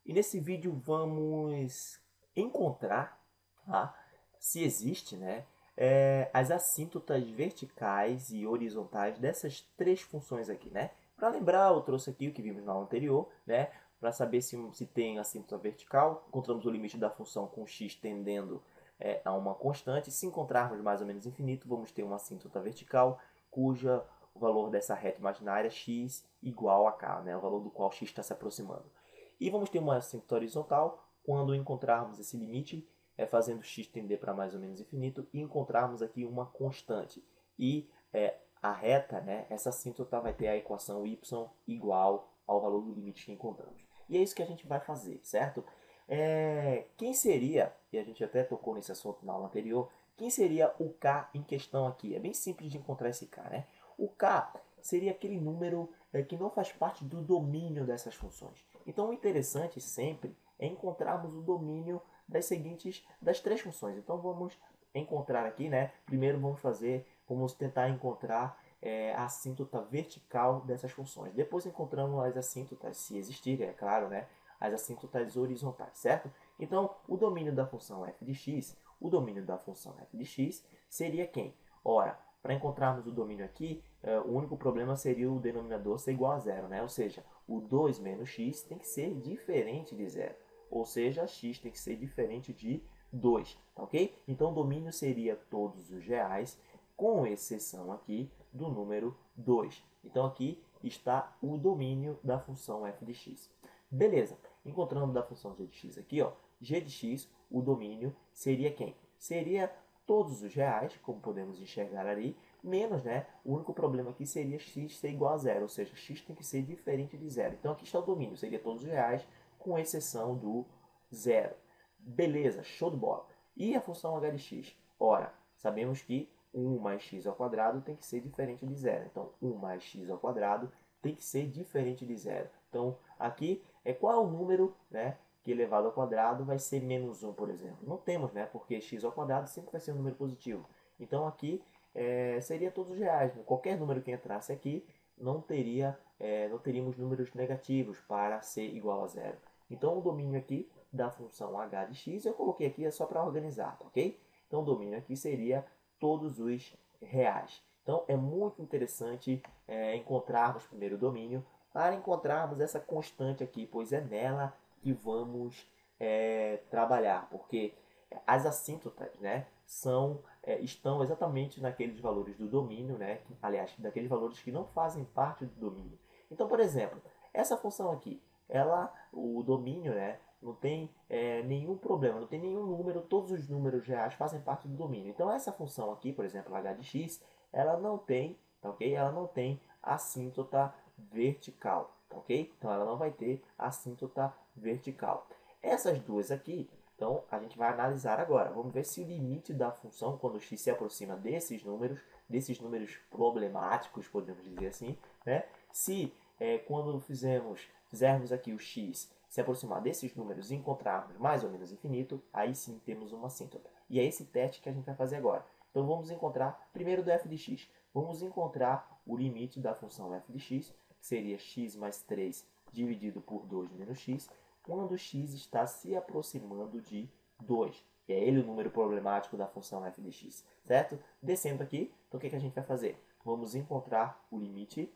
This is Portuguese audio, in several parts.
E nesse vídeo vamos encontrar, tá, se existe, né, as assíntotas verticais e horizontais dessas três funções aqui, né? Para lembrar, eu trouxe aqui o que vimos na aula anterior, né? Para saber se tem assíntota vertical, encontramos o limite da função com x tendendo a uma constante. Se encontrarmos mais ou menos infinito, vamos ter uma assíntota vertical cuja o valor dessa reta imaginária x igual a k, né? O valor do qual x está se aproximando. E vamos ter uma assíntota horizontal quando encontrarmos esse limite, fazendo x tender para mais ou menos infinito, e encontrarmos aqui uma constante. E a reta, né, essa assíntota vai ter a equação y igual ao valor do limite que encontramos. E é isso que a gente vai fazer, certo? Quem seria, e a gente até tocou nesse assunto na aula anterior, quem seria o k em questão aqui? É bem simples de encontrar esse k, né? O k seria aquele número que não faz parte do domínio dessas funções. Então o interessante sempre é encontrarmos o domínio das três funções. Então vamos encontrar aqui, né? Primeiro vamos tentar encontrar a assíntota vertical dessas funções. Depois encontramos as assíntotas, se existirem, é claro, né? As assíntotas horizontais, certo? Então o domínio da função f de x, o domínio da função f de x seria quem? Ora, para encontrarmos o domínio aqui, o único problema seria o denominador ser igual a zero, né? Ou seja, o 2 menos x tem que ser diferente de zero. Ou seja, x tem que ser diferente de 2, tá ok? Então o domínio seria todos os reais, com exceção aqui do número 2. Então aqui está o domínio da função f de x. Beleza, encontrando da função g de x aqui, ó, g de x, o domínio seria quem? Seria todos os reais, como podemos enxergar ali, menos, né? O único problema aqui seria x ser igual a zero, ou seja, x tem que ser diferente de zero. Então aqui está o domínio, seria todos os reais, com exceção do zero. Beleza, show de bola. E a função h de x? Ora, sabemos que 1 mais x ao quadrado tem que ser diferente de zero. Então, 1 mais x ao quadrado tem que ser diferente de zero. Então, aqui qual é o número, né, que elevado ao quadrado vai ser menos 1, por exemplo? Não temos, né, porque x ao quadrado sempre vai ser um número positivo. Então, aqui seria todos os reais. Qualquer número que entrasse aqui não teríamos números negativos para ser igual a zero. Então, o domínio aqui da função h de x, eu coloquei aqui só para organizar, tá ok? Então, o domínio aqui seria todos os reais. Então, é muito interessante encontrarmos primeiro o domínio para encontrarmos essa constante aqui, pois é nela que vamos trabalhar, porque as assíntotas, né, estão exatamente naqueles valores do domínio, né, aliás, daqueles valores que não fazem parte do domínio. Então, por exemplo, essa função aqui, o domínio, né, não tem nenhum problema, não tem nenhum número, todos os números reais fazem parte do domínio. Então essa função aqui, por exemplo, h de x, ela não tem, tá ok? Ela não tem assíntota vertical, tá ok? Então ela não vai ter assíntota vertical. Essas duas aqui, então a gente vai analisar agora. Vamos ver se o limite da função, quando x se aproxima desses números problemáticos, podemos dizer assim, né? Se quando fizermos aqui o x se aproximar desses números e encontrarmos mais ou menos infinito, aí sim temos uma assíntota. E é esse teste que a gente vai fazer agora. Então vamos encontrar, primeiro do f de x, vamos encontrar o limite da função f de x, que seria x mais 3 dividido por 2 menos x, quando x está se aproximando de 2. Que é ele o número problemático da função f de x, certo? Descendo aqui, então o que a gente vai fazer? Vamos encontrar o limite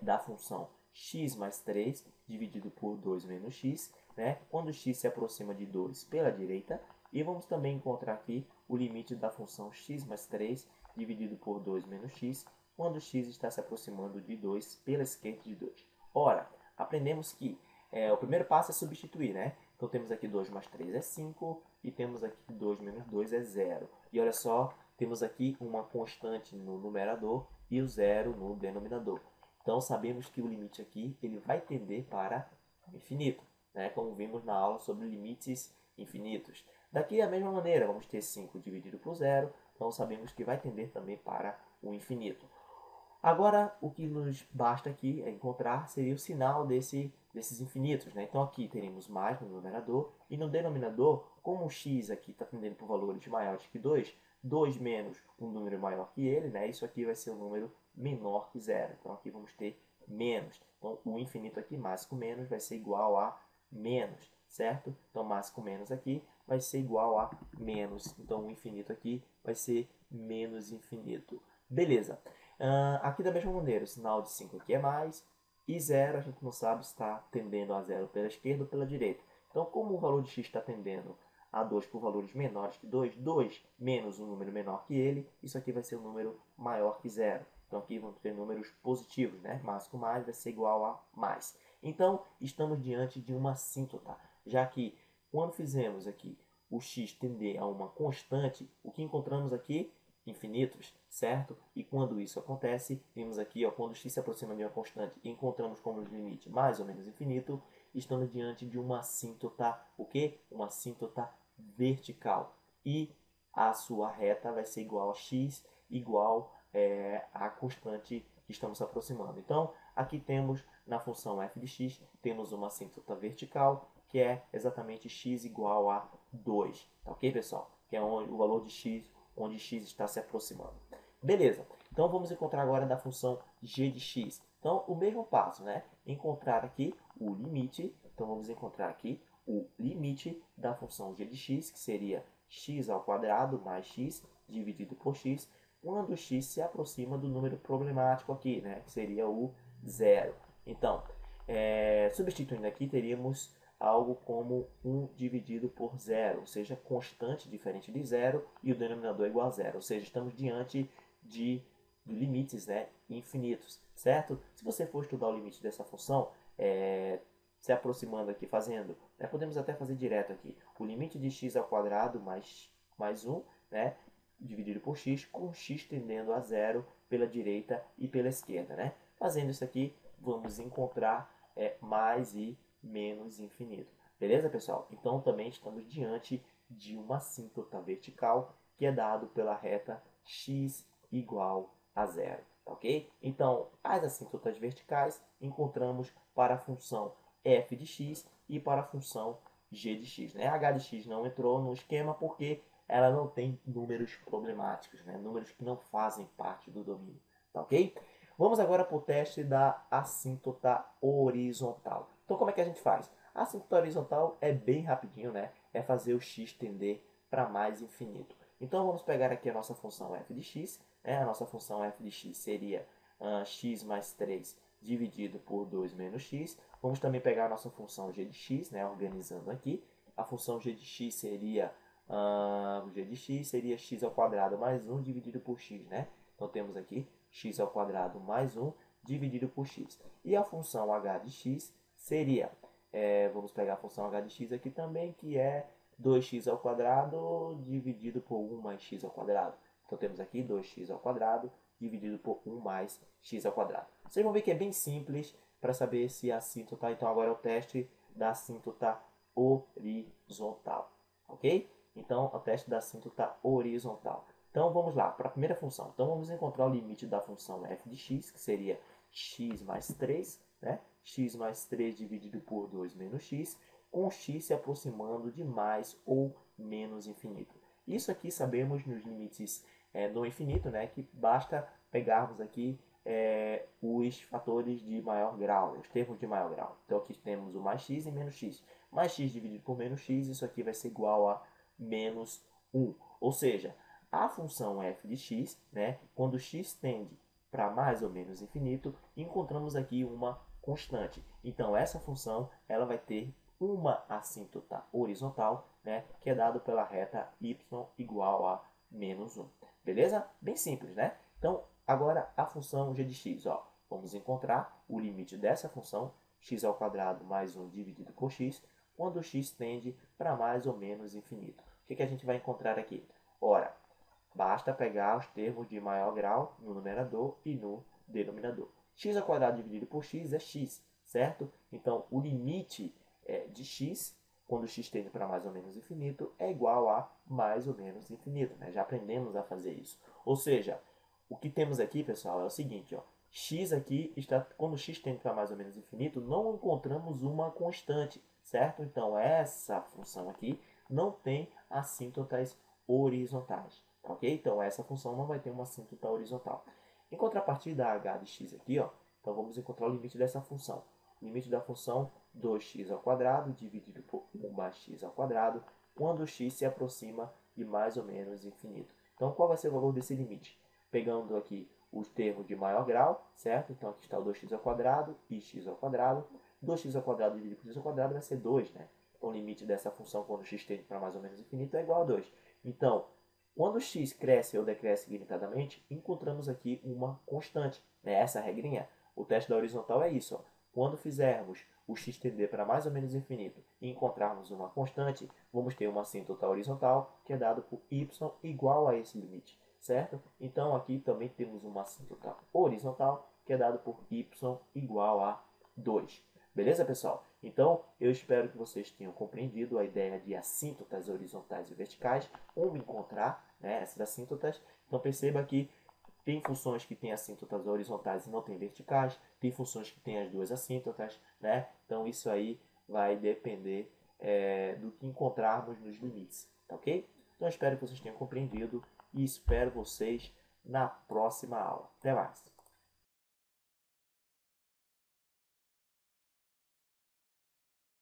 da função x mais 3 dividido por 2 menos x, né? Quando x se aproxima de 2 pela direita. E vamos também encontrar aqui o limite da função x mais 3 dividido por 2 menos x, quando x está se aproximando de 2 pela esquerda de 2. Ora, aprendemos que o primeiro passo é substituir, né? Então temos aqui 2 mais 3 é 5 e temos aqui 2 menos 2 é 0. E olha só, temos aqui uma constante no numerador e o 0 no denominador. Então sabemos que o limite aqui ele vai tender para o infinito, né? Como vimos na aula sobre limites infinitos. Daqui da mesma maneira, vamos ter 5 dividido por 0, então sabemos que vai tender também para o infinito. Agora, o que nos basta aqui encontrar seria o sinal desses infinitos, né? Então aqui teremos mais no numerador e no denominador, como o x aqui está tendendo por valores maiores que 2, 2 menos um número maior que ele, né? Isso aqui vai ser um número menor que zero. Então aqui vamos ter menos. Então, o infinito aqui, mais com menos, vai ser igual a menos, certo? Então, mais com menos aqui vai ser igual a menos. Então, o infinito aqui vai ser menos infinito. Beleza. Aqui da mesma maneira, o sinal de 5 aqui é mais, e 0 a gente não sabe se está tendendo a 0 pela esquerda ou pela direita. Então, como o valor de x está tendendo a 2 por valores menores que 2, 2 menos um número menor que ele, isso aqui vai ser um número maior que 0. Então, aqui vamos ter números positivos, né? Mais com mais vai ser igual a mais. Então, estamos diante de uma assíntota, já que quando fizemos aqui o x tender a uma constante, o que encontramos aqui? Infinitos, certo? E quando isso acontece, vimos aqui, ó, quando x se aproxima de uma constante e encontramos como limite mais ou menos infinito, estamos diante de uma assíntota, o quê? Uma assíntota vertical. E a sua reta vai ser igual a x igual a constante que estamos se aproximando. Então, aqui temos na função f de x, temos uma assíntota vertical, que é exatamente x igual a 2. Tá ok, pessoal? Que é o valor de x, onde x está se aproximando. Beleza. Então, vamos encontrar agora da função g de x. Então, o mesmo passo, né? Encontrar aqui o limite. Então, vamos encontrar aqui o limite da função g de x, que seria x ao quadrado mais x dividido por x, quando x se aproxima do número problemático aqui, né? Que seria o 0. Então, substituindo aqui, teríamos algo como 1 dividido por 0, ou seja, constante diferente de 0 e o denominador é igual a 0. Ou seja, estamos diante de limites, né, infinitos, certo? Se você for estudar o limite dessa função, se aproximando aqui, fazendo, podemos até fazer direto aqui, o limite de x ao quadrado mais 1, né, dividido por x, com x tendendo a 0 pela direita e pela esquerda, né? Fazendo isso aqui, vamos encontrar mais e menos infinito. Beleza, pessoal? Então, também estamos diante de uma assíntota vertical que é dado pela reta x igual a 0. Ok? Então, as assíntotas verticais encontramos para a função f de x e para a função g de x. Né? H de x não entrou no esquema porque ela não tem números problemáticos, né? Números que não fazem parte do domínio. Tá ok? Vamos agora para o teste da assíntota horizontal. Então, como é que a gente faz? A assíntota horizontal é bem rapidinho, né? É fazer o x tender para mais infinito. Então, vamos pegar aqui a nossa função f de x. Né? A nossa função f de x seria x mais 3 dividido por 2 menos x. Vamos também pegar a nossa função g de x, né? Organizando aqui. A função g de x seria x ao quadrado mais 1 dividido por x, né? Então, temos aqui x ao quadrado mais 1 dividido por x. E a função h de x seria, vamos pegar a função h de x aqui também, que é 2x ao quadrado dividido por 1 mais x ao quadrado. Então, temos aqui 2x ao quadrado dividido por 1 mais x ao quadrado. Vocês vão ver que é bem simples para saber se a assíntota. Então, agora é o teste da assíntota horizontal. Ok? Então, é o teste da assíntota horizontal. Então, vamos lá para a primeira função. Então, vamos encontrar o limite da função f de x, que seria x mais 3, né? X mais 3 dividido por 2 menos x, com x se aproximando de mais ou menos infinito. Isso aqui sabemos nos limites no infinito, né? Que basta pegarmos aqui os fatores de maior grau, os termos de maior grau. Então, aqui temos o mais x e menos x. Mais x dividido por menos x, isso aqui vai ser igual a menos 1. Ou seja, a função f de x, né, quando x tende para mais ou menos infinito, encontramos aqui uma constante. Então, essa função ela vai ter uma assíntota horizontal, né, que é dado pela reta y igual a menos 1. Beleza? Bem simples, né? Então, agora a função g de x. Ó, vamos encontrar o limite dessa função, x ao quadrado mais 1 dividido por x, quando x tende para mais ou menos infinito. O que a gente vai encontrar aqui? Ora, basta pegar os termos de maior grau no numerador e no denominador. X ao quadrado dividido por x é x, certo? Então, o limite de x, quando x tende para mais ou menos infinito, é igual a mais ou menos infinito. Né? Já aprendemos a fazer isso. Ou seja, o que temos aqui, pessoal, é o seguinte, ó. X aqui, quando x tende para mais ou menos infinito, não encontramos uma constante, certo? Então, essa função aqui não tem assíntotas horizontais. Ok? Então, essa função não vai ter uma assíntota horizontal. Em contrapartida, a h de x aqui, ó, Então vamos encontrar o limite dessa função. Limite da função 2x² dividido por 1 mais x², quando x se aproxima de mais ou menos infinito. Então qual vai ser o valor desse limite? Pegando aqui os termos de maior grau, certo? Então aqui está o 2x² e x². 2x² dividido por x² vai ser 2, né? Então o limite dessa função quando x tende para mais ou menos infinito é igual a 2. Então, quando x cresce ou decresce ilimitadamente, encontramos aqui uma constante, né? Essa regrinha. O teste da horizontal é isso. Ó. Quando fizermos o x tender para mais ou menos infinito e encontrarmos uma constante, vamos ter uma assíntota horizontal que é dado por y igual a esse limite, certo? Então aqui também temos uma assíntota horizontal que é dado por y igual a 2. Beleza, pessoal? Então, eu espero que vocês tenham compreendido a ideia de assíntotas horizontais e verticais, como encontrar, né, essas assíntotas. Então, perceba que tem funções que têm assíntotas horizontais e não tem verticais, tem funções que têm as duas assíntotas, né? Então, isso aí vai depender do que encontrarmos nos limites, tá ok? Então, espero que vocês tenham compreendido e espero vocês na próxima aula. Até mais!